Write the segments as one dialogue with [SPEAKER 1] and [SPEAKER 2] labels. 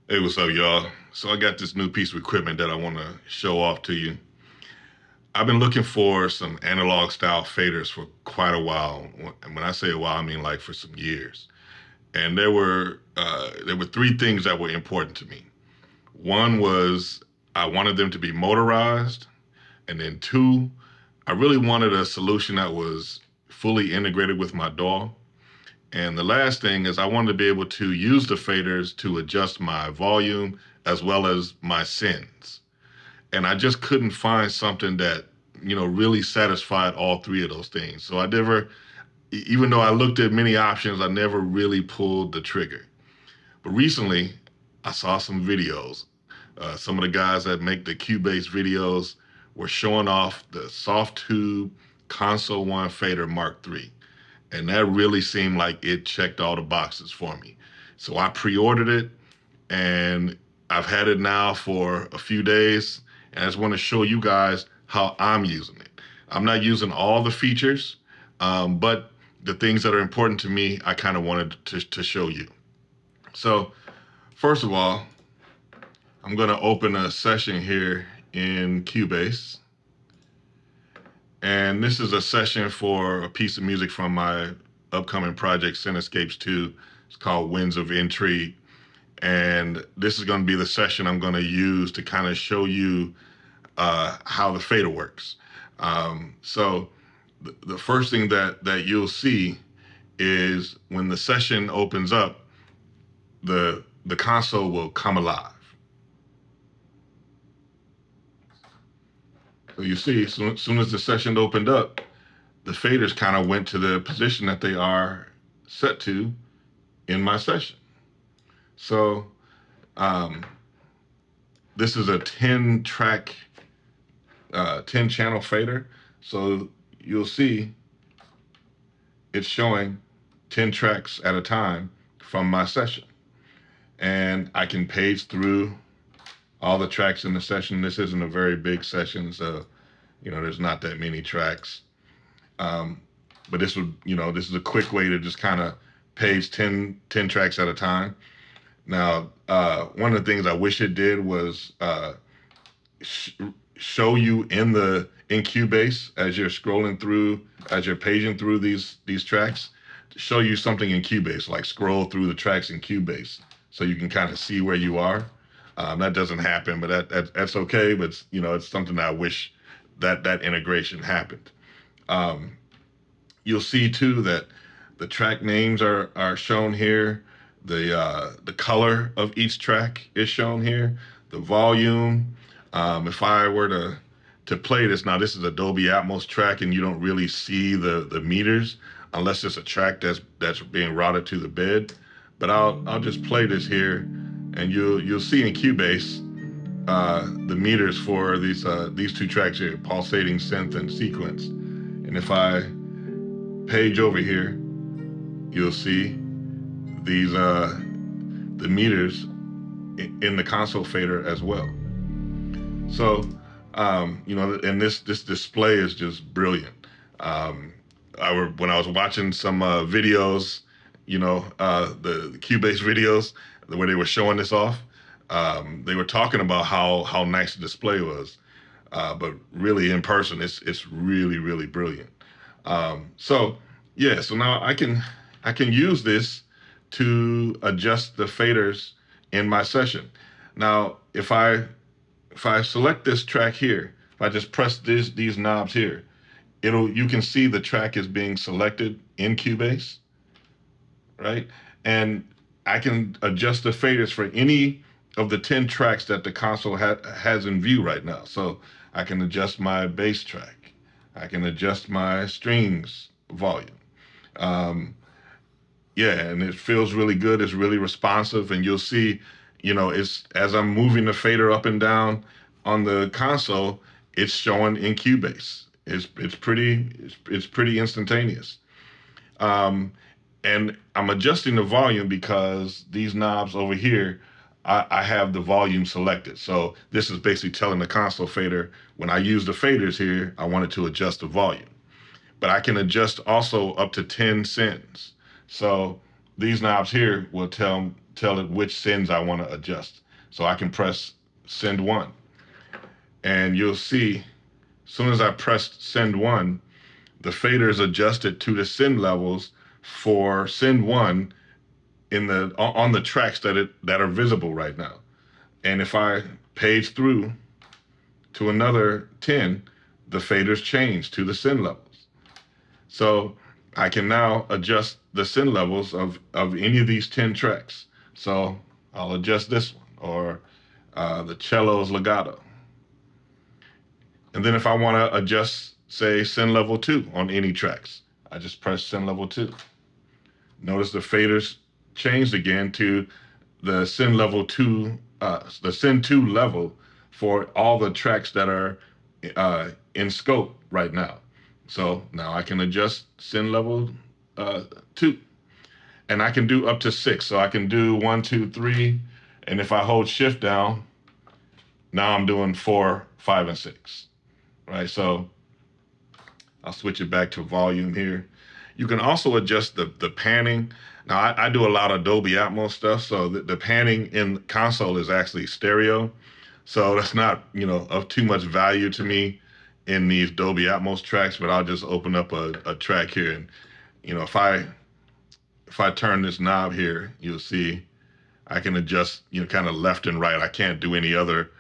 [SPEAKER 1] Hey, what's up, y'all? So I got this new piece of equipment that I want to show off to you. I've been looking for some analog style faders for quite a while. And when I say a while, I mean like for some years. And there were three things that were important to me. One was I wanted them to be motorized, and then two, I really wanted a solution that was fully integrated with my DAW. And the last thing is I wanted to be able to use the faders to adjust my volume as well as my sends. And I just couldn't find something that, really satisfied all three of those things. So I never, even though I looked at many options, I never really pulled the trigger. But recently, I saw some videos. Some of the guys that make the Cubase videos were showing off the Softube Console 1 Fader Mark III. And that really seemed like it checked all the boxes for me. So I pre-ordered it, and I've had it now for a few days, and I just want to show you guys how I'm using it. I'm not using all the features, but the things that are important to me, I kind of wanted to show you. So first of all, I'm going to open a session here in Cubase. And this is a session for a piece of music from my upcoming project, Cinescapes 2. It's called Winds of Intrigue. And this is going to be the session I'm going to use to kind of show you how the fader works. So the first thing that you'll see is when the session opens up, the console will come alive. So you see, as soon as the session opened up, the faders kind of went to the position that they are set to in my session. So this is a 10 track, 10 channel fader. So you'll see it's showing 10 tracks at a time from my session. And I can page through all the tracks in the session. This isn't a very big session, so, there's not that many tracks. But this is a quick way to just kind of page 10 tracks at a time. Now, one of the things I wish it did was show you in Cubase as you're scrolling through, as you're paging through these tracks, to show you something in Cubase, like scroll through the tracks in Cubase so you can kind of see where you are. That doesn't happen, but that's okay. But it's something that I wish that integration happened. You'll see too that the track names are shown here. The color of each track is shown here. The volume. If I were to play this now, this is a Dolby Atmos track, and you don't really see the meters unless it's a track that's being routed to the bed. But I'll just play this here, and you'll see in Cubase the meters for these two tracks here, pulsating synth and sequence. And if I page over here, you'll see these the meters in the console fader as well. So and this display is just brilliant. When I was watching some videos, the Cubase videos where they were showing this off, they were talking about how nice the display was, but really in person, it's really, really brilliant. So now I can use this to adjust the faders in my session. Now, if I select this track here, if I just press these knobs here, you can see the track is being selected in Cubase, right? And I can adjust the faders for any of the 10 tracks that the console has in view right now. So I can adjust my bass track. I can adjust my strings volume. And it feels really good. It's really responsive, and you'll see, it's as I'm moving the fader up and down on the console, it's showing in Cubase. It's pretty instantaneous. And I'm adjusting the volume because these knobs over here, I have the volume selected. So this is basically telling the console fader, when I use the faders here, I want it to adjust the volume. But I can adjust also up to 10 sends. So these knobs here will tell tell it which sends I want to adjust. So I can press send one, and you'll see as soon as I pressed send one, the fader is adjusted to the send levels for send one on the tracks that are visible right now. And if I page through to another 10, the faders change to the send levels. So I can now adjust the send levels of any of these 10 tracks. So I'll adjust this one, or the cello's legato. And then if I want to adjust, say, send level 2 on any tracks, I just press send level 2. Notice the faders changed again to the send level 2, the send 2 level for all the tracks that are in scope right now. So now I can adjust send level 2, and I can do up to 6. So I can do 1, 2, 3, and if I hold shift down, now I'm doing 4, 5, and 6. Right, so I'll switch it back to volume here. You can also adjust the panning. Now, I do a lot of Dolby Atmos stuff, so the panning in console is actually stereo. So that's not, of too much value to me in these Dolby Atmos tracks, but I'll just open up a track here. And, if I turn this knob here, you'll see I can adjust, kind of left and right. I can't do any other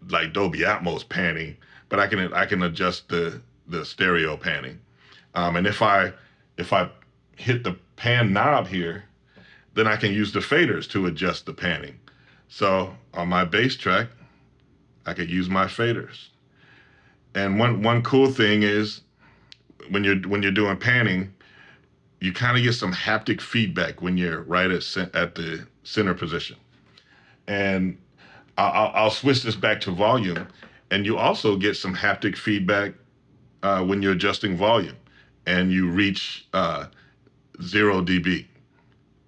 [SPEAKER 1] like Dolby Atmos panning, but I can adjust the stereo panning. And if I hit the pan knob here, then I can use the faders to adjust the panning. So on my bass track, I could use my faders. And one cool thing is when you're doing panning, you kind of get some haptic feedback when you're right at the center position. And I'll switch this back to volume, and you also get some haptic feedback when you're adjusting volume, and you reach 0 dB.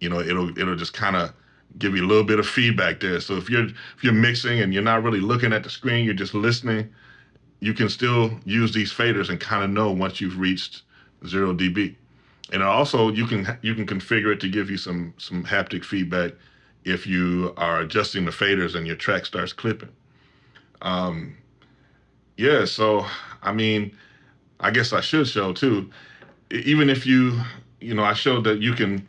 [SPEAKER 1] It'll just kind of give you a little bit of feedback there. So if you're mixing and you're not really looking at the screen, you're just listening, you can still use these faders and kind of know once you've reached 0 dB. And also you can configure it to give you some haptic feedback if you are adjusting the faders and your track starts clipping. Yeah, so I mean, I guess I should show too, even if I showed that you can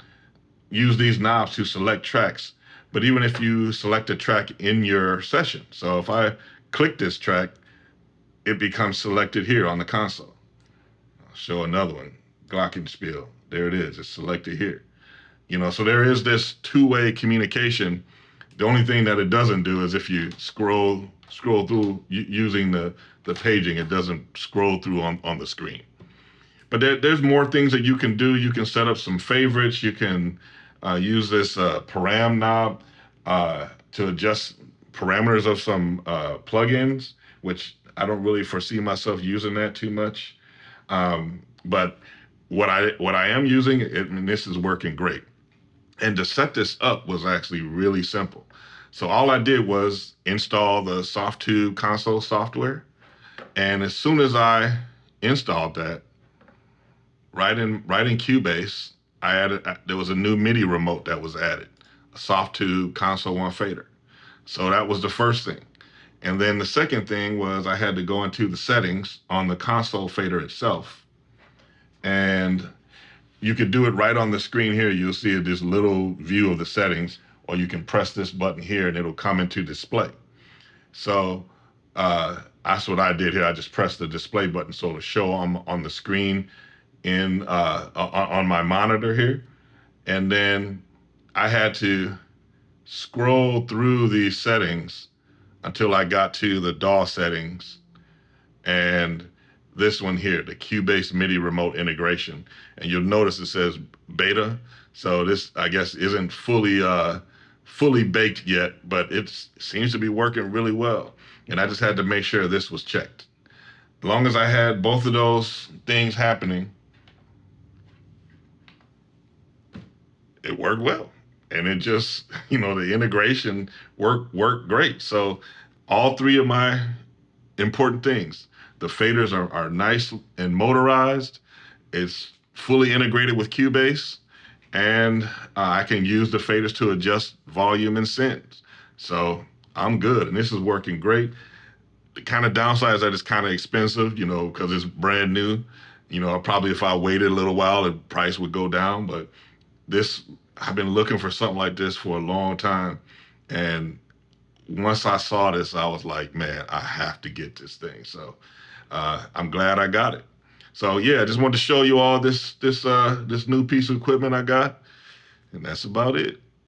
[SPEAKER 1] use these knobs to select tracks, but even if you select a track in your session, so if I click this track, it becomes selected here on the console. I'll show another one, Glockenspiel. There it is, it's selected here. So there is this two-way communication. The only thing that it doesn't do is if you scroll through using the paging, it doesn't scroll through on the screen. But there's more things that you can do. You can set up some favorites. You can use this param knob to adjust parameters of some plugins, which I don't really foresee myself using that too much. But what I am using, and this is working great. And to set this up was actually really simple. So all I did was install the Softube Console software. And as soon as I installed that, right in Cubase, there was a new MIDI remote that was added, a Softube Console 1 fader. So that was the first thing. And then the second thing was I had to go into the settings on the console fader itself. And you could do it right on the screen here. You'll see this little view of the settings, or you can press this button here and it'll come into display. So that's what I did here. I just pressed the display button so it'll show on the screen on my monitor here. And then I had to scroll through these settings until I got to the DAW settings and this one here, the Cubase MIDI remote integration. And you'll notice it says beta. So this, I guess, isn't fully baked yet, but it seems to be working really well. And I just had to make sure this was checked. As long as I had both of those things happening, it worked well. And it just, the integration worked great. So all three of my important things, the faders are nice and motorized. It's fully integrated with Cubase, and I can use the faders to adjust volume and sends. So I'm good, and this is working great. The kind of downside is that it's kind of expensive, you know, because it's brand new. You know, probably if I waited a little while, the price would go down. But this, I've been looking for something like this for a long time, and once I saw this, I was like, man, I have to get this thing. So I'm glad I got it. So yeah, I just wanted to show you all this new piece of equipment I got, and that's about it.